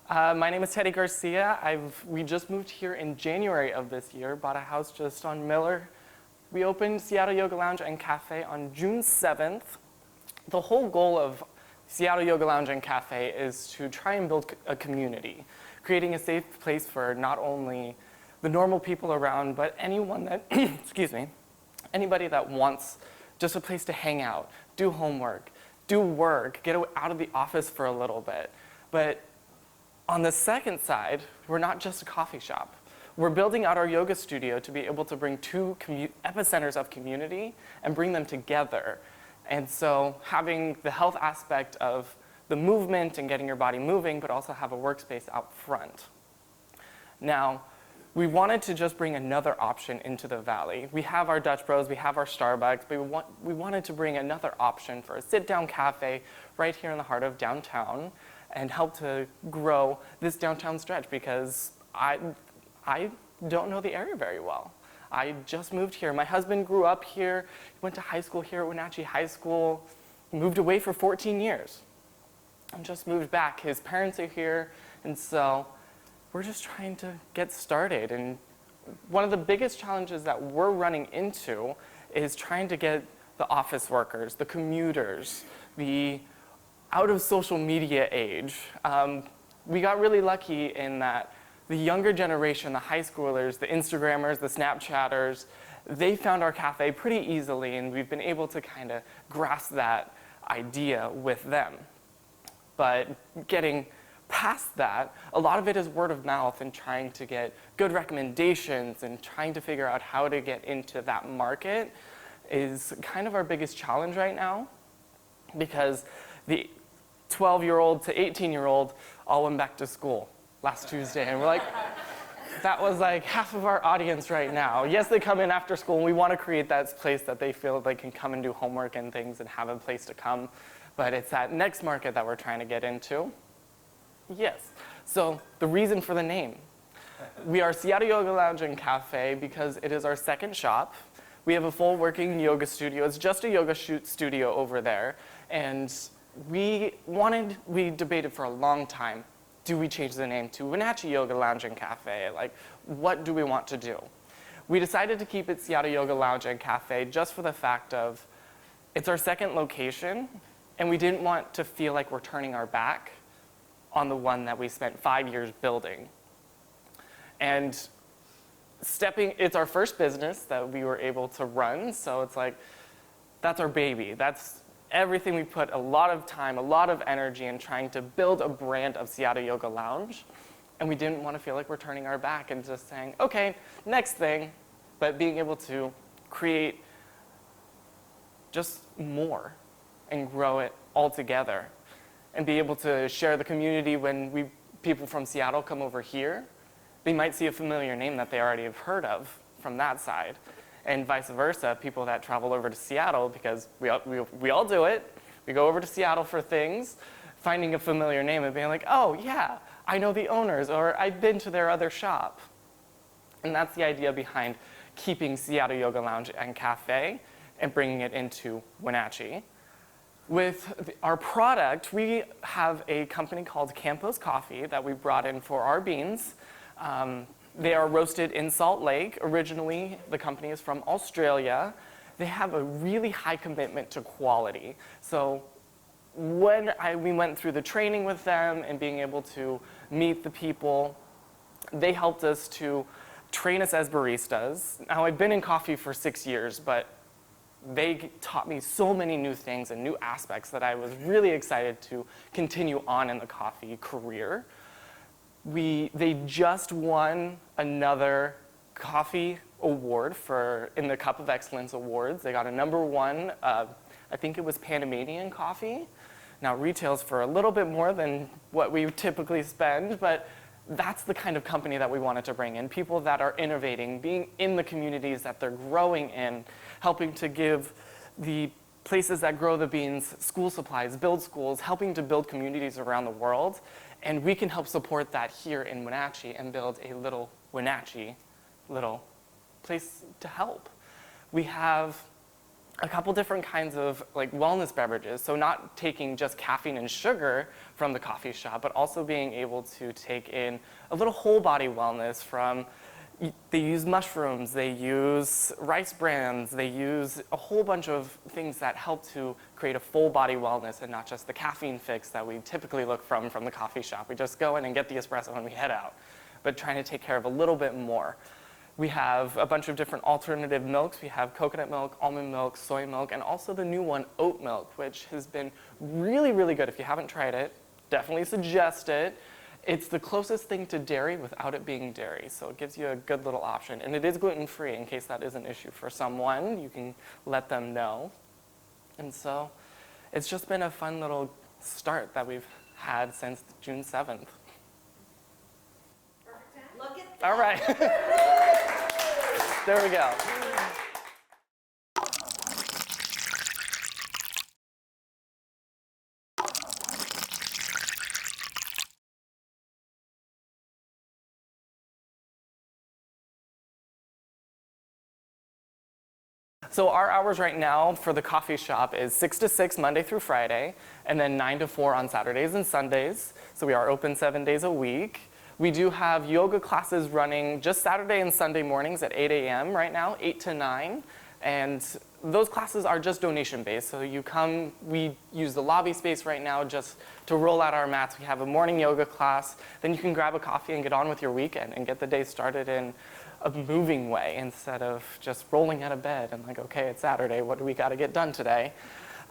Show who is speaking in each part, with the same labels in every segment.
Speaker 1: My name is Teddy Garcia. We just moved here in January of this year, bought a house just on Miller. We opened Seattle Yoga Lounge and Café on June 7th. The whole goal of Seattle Yoga Lounge and Café is to try and build a community, creating a safe place for not only the normal people around, but anyone that, excuse me, anybody that wants just a place to hang out, do homework, do work, get out of the office for a little bit. But on the second side, we're not just a coffee shop. We're building out our yoga studio to be able to bring two epicenters of community and bring them together. And so having the health aspect of the movement and getting your body moving, but also have a workspace out front. Now, we wanted to just bring another option into the Valley. We have our Dutch Bros, we have our Starbucks, but we wanted to bring another option for a sit-down cafe right here in the heart of downtown and help to grow this downtown stretch, because I don't know the area very well. I just moved here. My husband grew up here, went to high school here at Wenatchee High School, moved away for 14 years, and just moved back. His parents are here, and so we're just trying to get started. And one of the biggest challenges that we're running into is trying to get the office workers, the commuters, the out of social media age. We got really lucky in that the younger generation, the high schoolers, the Instagrammers, the Snapchatters, they found our cafe pretty easily, and we've been able to kind of grasp that idea with them. But getting past that, a lot of it is word of mouth and trying to get good recommendations and trying to figure out how to get into that market is kind of our biggest challenge right now, because the 12-year-old to 18-year-old all went back to school last Tuesday, and we're like, that was like half of our audience right now. Yes, they come in after school, and we want to create that place that they feel they can come and do homework and things and have a place to come, but it's that next market that we're trying to get into. Yes, so the reason for the name. We are Seattle Yoga Lounge and Café because it is our second shop. We have a full working yoga studio. It's just a yoga studio over there, and we debated for a long time, do we change the name to Wenatchee Yoga Lounge and Café? Like, what do we want to do? We decided to keep it Seattle Yoga Lounge and Café just for the fact of it's our second location, and we didn't want to feel like we're turning our back on the one that we spent 5 years building. And it's our first business that we were able to run, so it's like, that's our baby. That's everything. We put a lot of time, a lot of energy in trying to build a brand of Seattle Yoga Lounge, and we didn't want to feel like we're turning our back and just saying, okay, next thing, but being able to create just more and grow it all together and be able to share the community. When people from Seattle come over here, they might see a familiar name that they already have heard of from that side. And vice versa, people that travel over to Seattle, because we all do it. We go over to Seattle for things, finding a familiar name and being like, oh yeah, I know the owners, or I've been to their other shop. And that's the idea behind keeping Seattle Yoga Lounge and Café and bringing it into Wenatchee. With our product, we have a company called Campos Coffee that we brought in for our beans. They are roasted in Salt Lake. Originally, the company is from Australia. They have a really high commitment to quality. So when we went through the training with them and being able to meet the people, they helped us to train us as baristas. Now, I've been in coffee for 6 years, but they taught me so many new things and new aspects that I was really excited to continue on in the coffee career. They just won another coffee award in the Cup of Excellence Awards. They got a #1, I think it was Panamanian coffee. Now retails for a little bit more than what we typically spend, but that's the kind of company that we wanted to bring in. People that are innovating, being in the communities that they're growing in, helping to give the places that grow the beans school supplies, build schools, helping to build communities around the world. And we can help support that here in Wenatchee and build a little Wenatchee, little place to help. We have a couple different kinds of like wellness beverages. So not taking just caffeine and sugar from the coffee shop, but also being able to take in a little whole body wellness from, they use mushrooms, they use rice brands, they use a whole bunch of things that help to create a full body wellness and not just the caffeine fix that we typically look from the coffee shop. We just go in and get the espresso and we head out, but trying to take care of a little bit more. We have a bunch of different alternative milks. We have coconut milk, almond milk, soy milk, and also the new one, oat milk, which has been really, really good. If you haven't tried it, definitely suggest it. It's the closest thing to dairy without it being dairy, so it gives you a good little option. And it is gluten-free, in case that is an issue for someone. You can let them know. And so it's just been a fun little start that we've had since June 7th.
Speaker 2: Look at that.
Speaker 1: All right. There we go. So our hours right now for the coffee shop is 6 to 6 Monday through Friday, and then 9 to 4 on Saturdays and Sundays. So we are open 7 days a week. We do have yoga classes running just Saturday and Sunday mornings at 8 a.m. right now, 8 to 9. And those classes are just donation based. So you come, we use the lobby space right now just to roll out our mats. We have a morning yoga class. Then you can grab a coffee and get on with your weekend and get the day started in a moving way instead of just rolling out of bed and like, okay, it's Saturday, what do we got to get done today?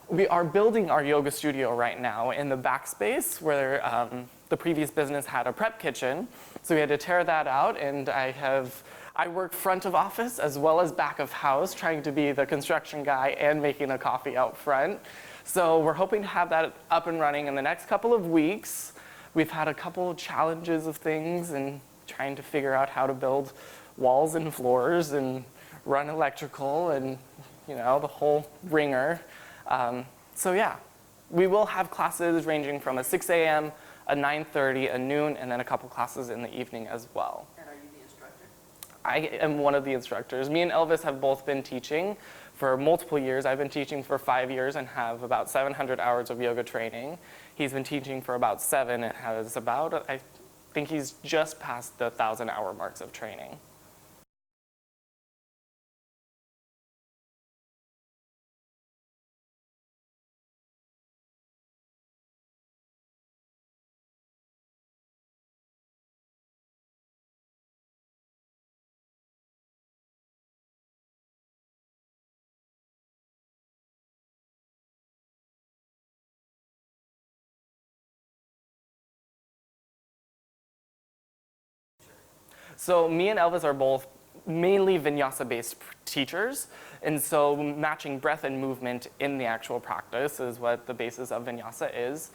Speaker 1: We are building our yoga studio right now in the back space where the previous business had a prep kitchen. So we had to tear that out, and I work front of office as well as back of house, trying to be the construction guy and making a coffee out front. So we're hoping to have that up and running in the next couple of weeks. We've had a couple of challenges of things and trying to figure out how to build walls and floors and run electrical and, you know, the whole ringer. So yeah, we will have classes ranging from a 6 a.m., a 9:30, a noon, and then a couple classes in the evening as well.
Speaker 2: And are you the instructor?
Speaker 1: I am one of the instructors. Me and Elvis have both been teaching for multiple years. I've been teaching for 5 years and have about 700 hours of yoga training. He's been teaching for about 7 and has about, I think he's just past the 1,000-hour marks of training. So me and Elvis are both mainly vinyasa-based teachers, and so matching breath and movement in the actual practice is what the basis of vinyasa is.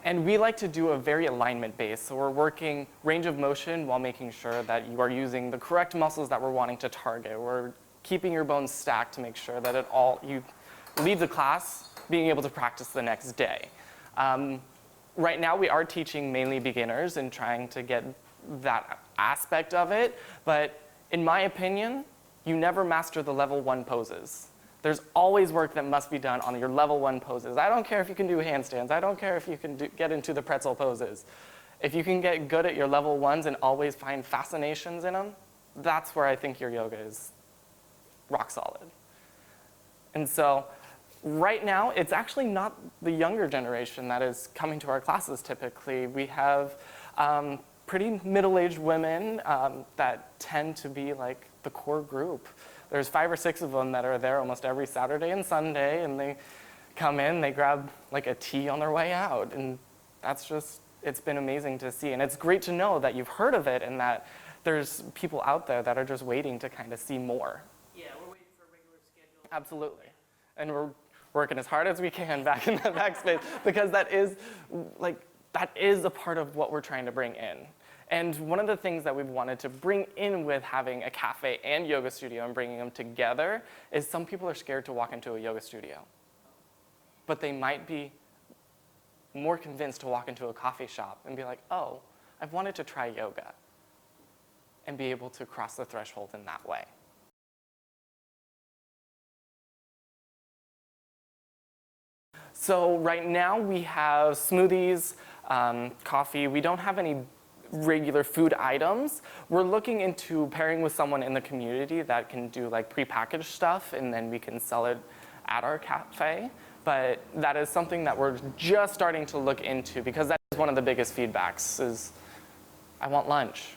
Speaker 1: And we like to do a very alignment-based, so we're working range of motion while making sure that you are using the correct muscles that we're wanting to target. We're keeping your bones stacked to make sure that you leave the class being able to practice the next day. Right now we are teaching mainly beginners and trying to get that aspect of it, but in my opinion, you never master the level 1 poses. There's always work that must be done on your level 1 poses. I don't care if you can do handstands. I don't care if you can get into the pretzel poses. If you can get good at your level 1s and always find fascinations in them, that's where I think your yoga is rock solid. And so right now, it's actually not the younger generation that is coming to our classes typically. We have pretty middle-aged women that tend to be like the core group. There's 5 or 6 of them that are there almost every Saturday and Sunday, and they come in, they grab like a tea on their way out, and that's just, it's been amazing to see. And it's great to know that you've heard of it and that there's people out there that are just waiting to kind of see more.
Speaker 2: Yeah, we're waiting for a regular schedule.
Speaker 1: Absolutely. And we're working as hard as we can back in the backspace because that is a part of what we're trying to bring in. And one of the things that we've wanted to bring in with having a cafe and yoga studio and bringing them together is some people are scared to walk into a yoga studio. But they might be more convinced to walk into a coffee shop and be like, oh, I've wanted to try yoga, and be able to cross the threshold in that way. So right now we have smoothies, coffee. We don't have any regular food items. We're looking into pairing with someone in the community that can do like prepackaged stuff, and then we can sell it at our cafe. But that is something that we're just starting to look into, because that is one of the biggest feedbacks is, I want lunch.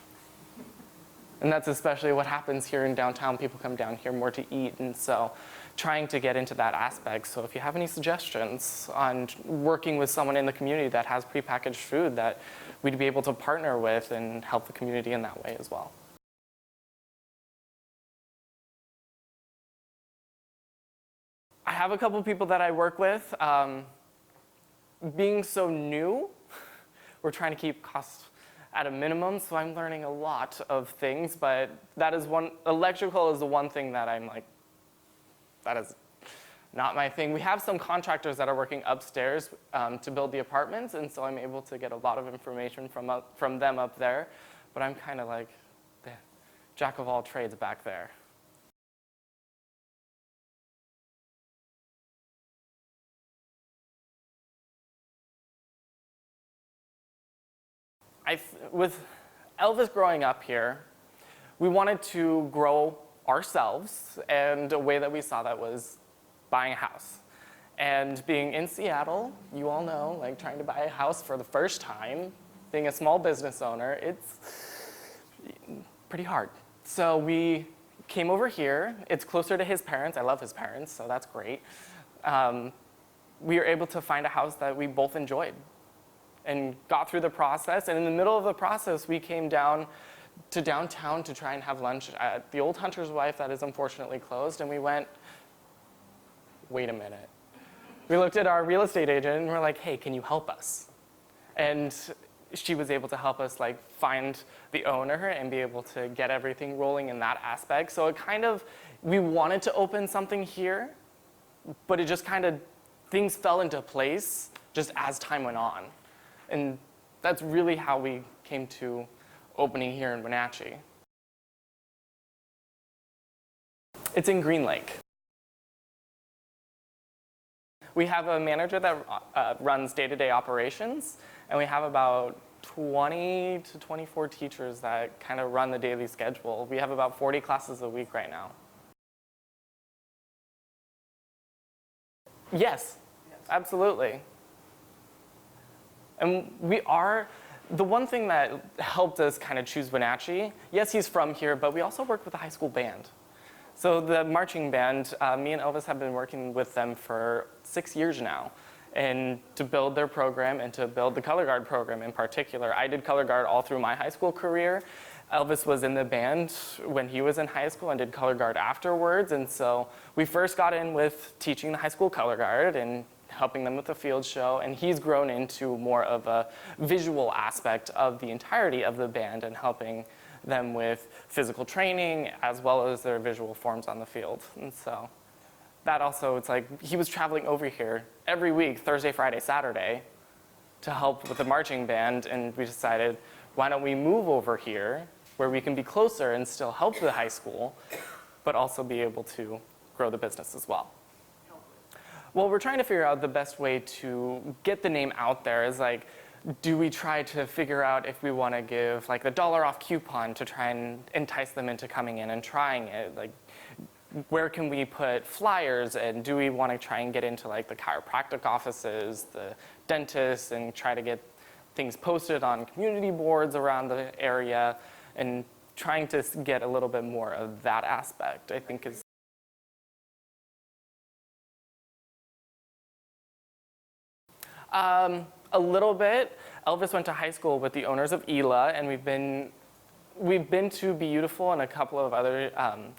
Speaker 1: And that's especially what happens here in downtown. People come down here more to eat, and so trying to get into that aspect. So if you have any suggestions on working with someone in the community that has prepackaged food that we'd be able to partner with and help the community in that way as well. I have a couple people that I work with. Being so new, we're trying to keep costs at a minimum, so I'm learning a lot of things, but that is electrical is the one thing that I'm like, that is not my thing. We have some contractors that are working upstairs to build the apartments, and so I'm able to get a lot of information from them up there, but I'm kind of like the jack of all trades back there. With Elvis growing up here, we wanted to grow ourselves, and a way that we saw that was buying a house. And being in Seattle, you all know, like trying to buy a house for the first time, being a small business owner, it's pretty hard. So we came over here. It's closer to his parents. I love his parents, so that's great. We were able to find a house that we both enjoyed and got through the process. And in the middle of the process, we came down to downtown to try and have lunch at the old Hunter's Wife that is unfortunately closed. And we went, wait a minute. We looked at our real estate agent and we're like, hey, can you help us? And she was able to help us like find the owner and be able to get everything rolling in that aspect. So it kind of, we wanted to open something here, but it just kind of, things fell into place just as time went on. And that's really how we came to opening here in Wenatchee. It's in Green Lake. We have a manager that runs day-to-day operations, and we have about 20 to 24 teachers that kind of run the daily schedule. We have about 40 classes a week right now. Yes, absolutely. And the one thing that helped us kind of choose Wenatchee, yes, he's from here, but we also work with the high school band. So the marching band, me and Elvis have been working with them for 6 years now, and to build their program and to build the color guard program in particular. I did color guard all through my high school career. Elvis was in the band when he was in high school and did color guard afterwards, and so we first got in with teaching the high school color guard and helping them with the field show, and he's grown into more of a visual aspect of the entirety of the band and helping them with physical training as well as their visual forms on the field. And so that also, it's like he was traveling over here every week, Thursday, Friday, Saturday, to help with the marching band, and we decided, why don't we move over here where we can be closer and still help the high school, but also be able to grow the business as well. Well, we're trying to figure out the best way to get the name out there. Is like, do we try to figure out if we want to give like the $1 off coupon to try and entice them into coming in and trying it? Like, where can we put flyers, and do we want to try and get into like the chiropractic offices, the dentists, and try to get things posted on community boards around the area, and trying to get a little bit more of that aspect, I think is. A little bit. Elvis went to high school with the owners of ELA, and we've been to Beautiful and a couple of other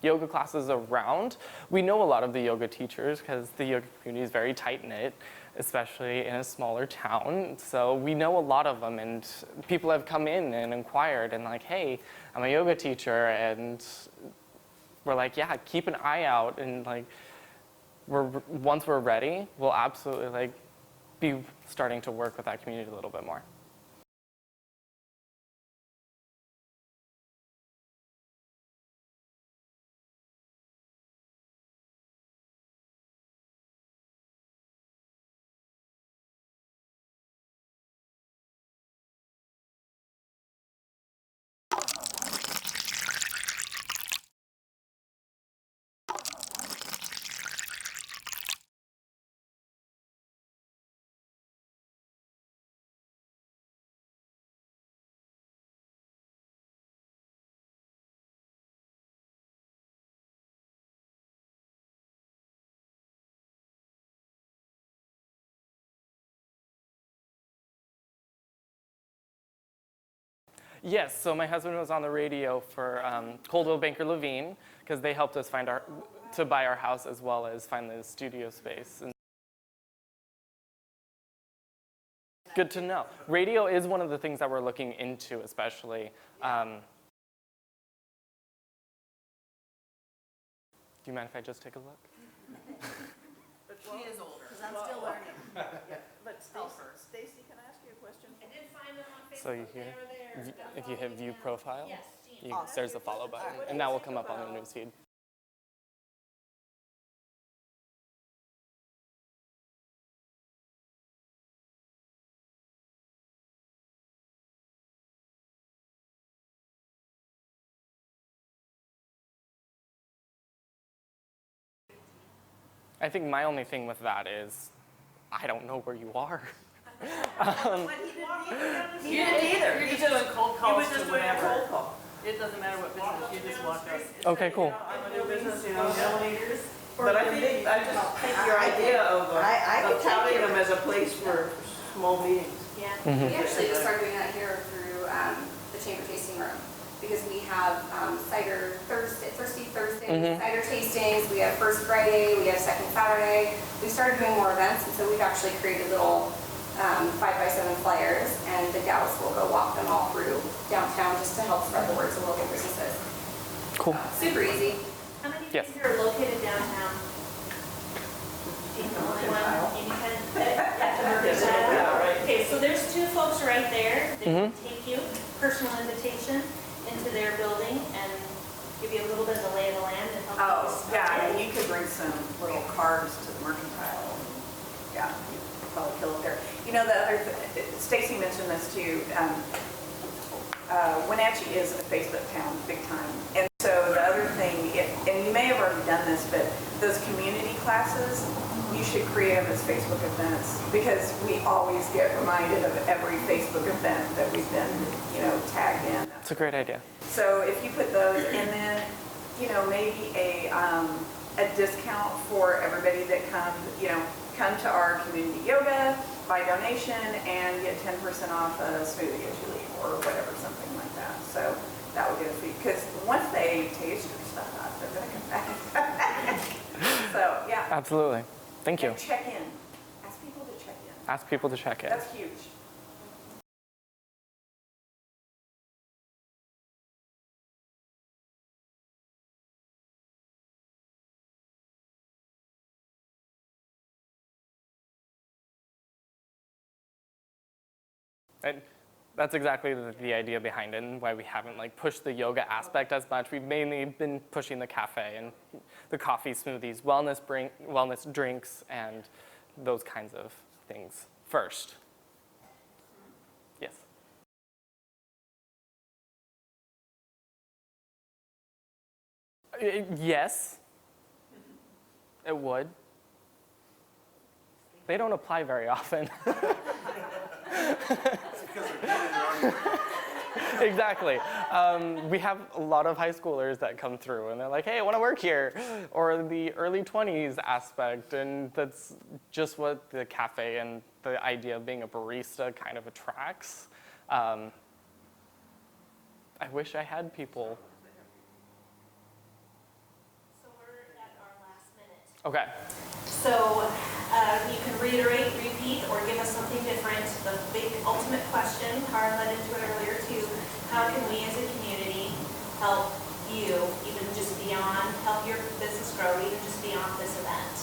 Speaker 1: yoga classes around. We know a lot of the yoga teachers because the yoga community is very tight-knit, especially in a smaller town. So we know a lot of them, and people have come in and inquired and like, hey, I'm a yoga teacher, and we're like, yeah, keep an eye out, and like, once we're ready, we'll absolutely like be starting to work with that community a little bit more. Yes, so my husband was on the radio for Coldwell Banker Levine because they helped us to buy our house as well as find the studio space. And good to know. Radio is one of the things that we're looking into, especially. Do you mind if I just take a look?
Speaker 2: But she is older.
Speaker 3: Because I'm still learning.
Speaker 2: But
Speaker 3: Stacy, can I ask you a question?
Speaker 2: I did find them on Facebook.
Speaker 1: So you hear,
Speaker 2: They were there.
Speaker 1: if you hit view profile,
Speaker 2: Yes, Jean.
Speaker 1: there's the follow button, and that will come up on the newsfeed. I think my only thing with that is, I don't know where you are.
Speaker 2: He didn't either.
Speaker 4: You're just doing cold calls to
Speaker 2: doing a
Speaker 4: whatever.
Speaker 2: cold call.
Speaker 4: It doesn't matter what business, you just walk up.
Speaker 1: Okay, cool.
Speaker 4: I'm a new business, Melanie. But I just think your idea of
Speaker 3: I could
Speaker 4: touting
Speaker 3: take
Speaker 4: them as a place for small meetings.
Speaker 5: Yeah,
Speaker 1: Mhm.
Speaker 5: we actually just started doing that here through the chamber tasting room because we have cider Thursdays,
Speaker 1: Mhm.
Speaker 5: cider tastings. We have first Friday, we have second Saturday. We started doing more events, and so we've actually created little 5x7 flyers, and the gals will go walk them all through downtown just to help spread the word to local businesses.
Speaker 1: Cool.
Speaker 5: Super easy.
Speaker 6: How many
Speaker 1: Yes.
Speaker 6: of you are located downtown? Being the only one, independent?
Speaker 4: Yeah, right.
Speaker 6: Okay, so there's two folks right there that can
Speaker 1: Mhm.
Speaker 6: take you, personal invitation into their building and give you a little bit of the lay of the land and help you
Speaker 3: Oh, yeah,
Speaker 6: start
Speaker 3: and
Speaker 6: it.
Speaker 3: you could bring some little cards to the mercantile. Yeah, you could probably kill it there. You know, the other, Stacy mentioned this too, Wenatchee is a Facebook town, big time. And so the other thing, and you may have already done this, but those community classes, you should create them as Facebook events because we always get reminded of every Facebook event that we've been, tagged in.
Speaker 1: It's a great idea.
Speaker 3: So if you put those, and then, maybe a discount for everybody that come to our community yoga by donation and get 10% off a smoothie as you leave or whatever, something like that. So that would get a fee, because once they taste your stuff, they're gonna come back. So, yeah.
Speaker 1: Absolutely. Thank you.
Speaker 3: And check in. Ask people to check in.
Speaker 1: Ask people to check in.
Speaker 3: That's huge.
Speaker 1: And that's exactly the idea behind it and why we haven't pushed the yoga aspect as much. We've mainly been pushing the cafe and the coffee, smoothies, wellness drinks, and those kinds of things first. Yes. Yes, it would. They don't apply very often. Exactly. We have a lot of high schoolers that come through and they're like, hey, I want to work here. Or the early 20s aspect, and that's just what the cafe and the idea of being a barista kind of attracts. I wish I had people.
Speaker 6: So we're at our last minute.
Speaker 1: Okay.
Speaker 6: So you can reiterate, repeat, or give us something different. The big ultimate question, Karen led into it earlier too, how can we as a community help you, even just beyond, help your business grow, even just beyond this event,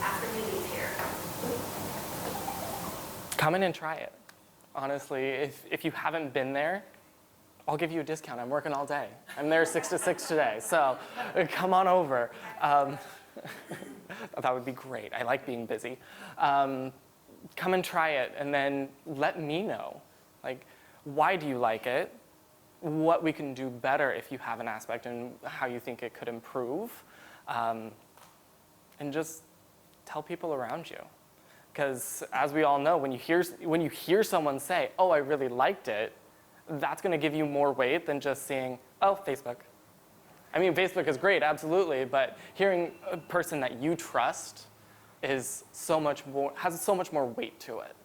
Speaker 6: after we leave here?
Speaker 1: Come in and try it. Honestly, if you haven't been there, I'll give you a discount. I'm working all day. I'm there 6 to 6 today, so come on over. That would be great. I like being busy. Come and try it, and then let me know. Why do you like it? What we can do better if you have an aspect and how you think it could improve. And just tell people around you. Because as we all know, when you hear someone say, oh, I really liked it, that's going to give you more weight than just seeing, oh, Facebook. I mean, Facebook is great, absolutely, but hearing a person that you trust has so much more weight to it.